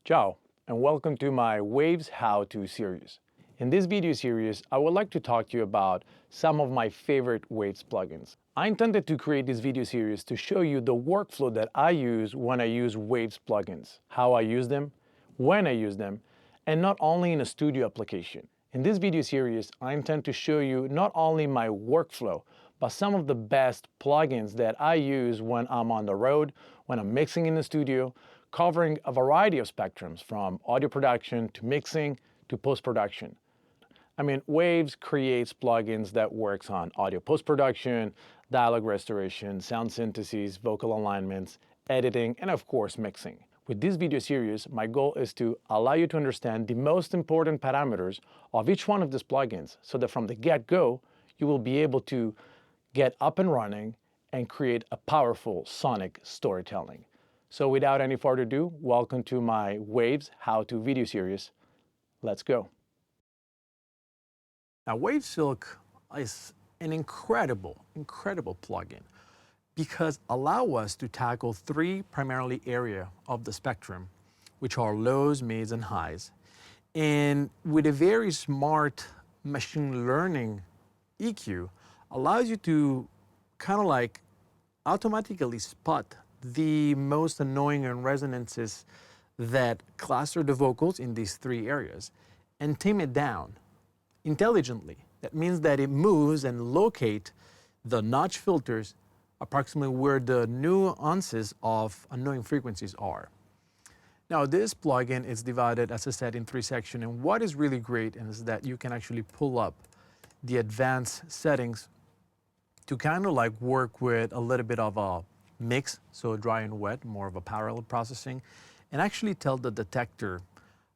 Ciao, and welcome to my Waves How-To series. In this video series, I would like to talk to you about some of my favorite Waves plugins. I intended to create this video series to show you the workflow that I use when I use Waves plugins, how I use them, when I use them, and not only in a studio application. In this video series, I intend to show you not only my workflow, but some of the best plugins that I use when I'm on the road, when I'm mixing in the studio, covering a variety of spectrums from audio production to mixing to post-production. I mean, Waves creates plugins that works on audio post-production, dialogue restoration, sound synthesis, vocal alignments, editing, and of course, mixing. With this video series, my goal is to allow you to understand the most important parameters of each one of these plugins so that from the get-go, you will be able to get up and running and create a powerful sonic storytelling. So without any further ado, welcome to my Waves How-To video series. Let's go. Now, Wave Silk is an incredible plugin because allow us to tackle three primarily area of the spectrum, which are lows, mids, and highs. And with a very smart machine learning EQ, allows you to kind of like automatically spot the most annoying resonances that cluster the vocals in these three areas and tame it down intelligently. That means that it moves and locate the notch filters approximately where the nuances of annoying frequencies are. Now, this plugin is divided, as I said, in three sections, and what is really great is that you can actually pull up the advanced settings to kind of like work with a little bit of a mix, so dry and wet, more of a parallel processing, and actually tell the detector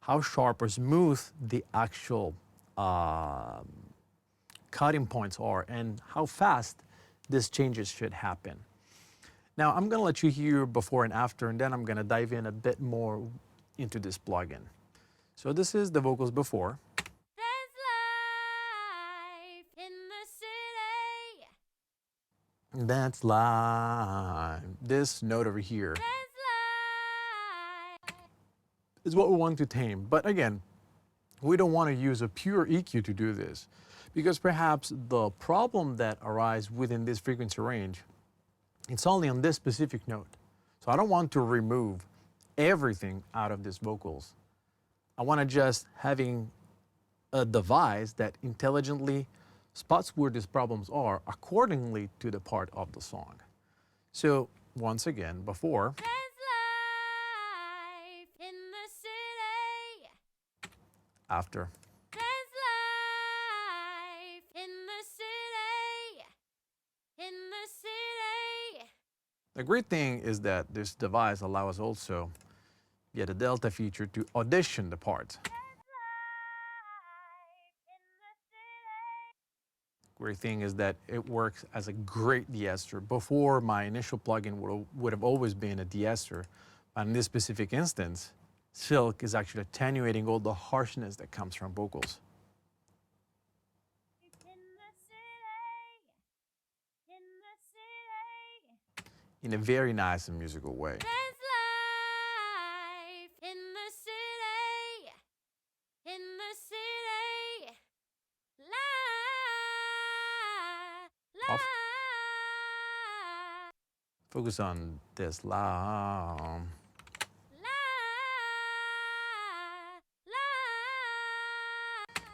how sharp or smooth the actual cutting points are and how fast these changes should happen. Now, I'm gonna let you hear before and after, and then I'm gonna dive in a bit more into this plugin. So this is the vocals before. That's live. This note over here is what we want to tame. But again, we don't want to use a pure EQ to do this because perhaps the problem that arises within this frequency range, it's only on this specific note. So I don't want to remove everything out of these vocals. I want to just having a device that intelligently spots where these problems are accordingly to the part of the song. So once again, before. After. The great thing is that this device allows us also get a delta feature to audition the parts. Great thing is that it works as a great de-esser. Before, my initial plugin would have always been a de-esser. But in this specific instance, Silk is actually attenuating all the harshness that comes from vocals. In a very nice and musical way. Focus on this la.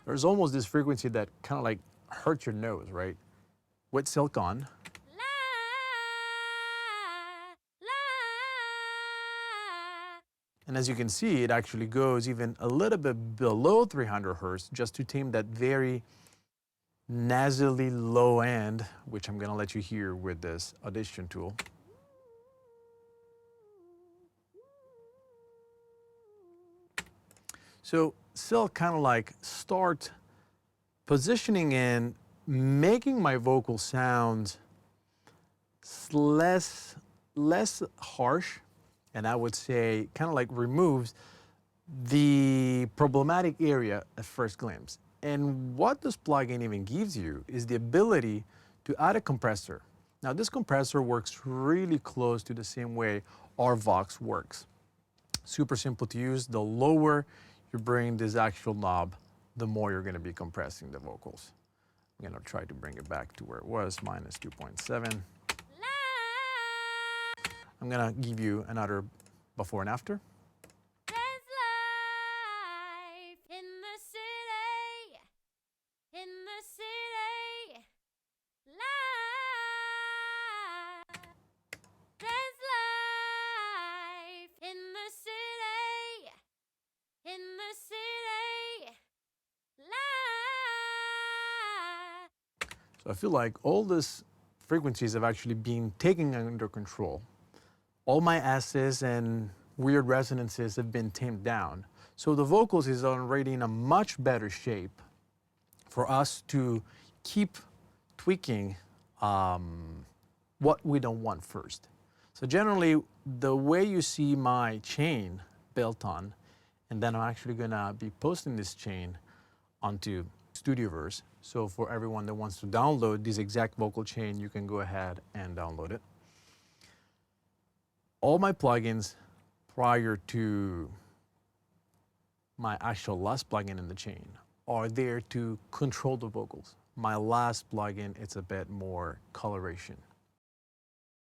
There's almost this frequency that kind of like hurts your nose, right? With Silk on. And as you can see, it actually goes even a little bit below 300 hertz just to tame that very nasally low end, which I'm gonna let you hear with this audition tool. So Silk kind of like start positioning in, making my vocal sound less harsh, and I would say kind of like removes the problematic area at first glimpse. And what this plugin even gives you is the ability to add a compressor. Now, this compressor works really close to the same way our Vox works. Super simple to use. The lower you bring this actual knob, the more you're going to be compressing the vocals. I'm going to try to bring it back to where it was, minus 2.7. I'm going to give you another before and after. There's life in the city, in the city. Life. There's life in the city, in the city. Life. So I feel like all these frequencies have actually been taken under control. All my S's and weird resonances have been tamed down. So the vocals is already in a much better shape for us to keep tweaking what we don't want first. So generally, the way you see my chain built on, and then I'm actually gonna be posting this chain onto Studioverse. So for everyone that wants to download this exact vocal chain, you can go ahead and download it. All my plugins prior to my actual last plugin in the chain are there to control the vocals. My last plugin, it's a bit more coloration.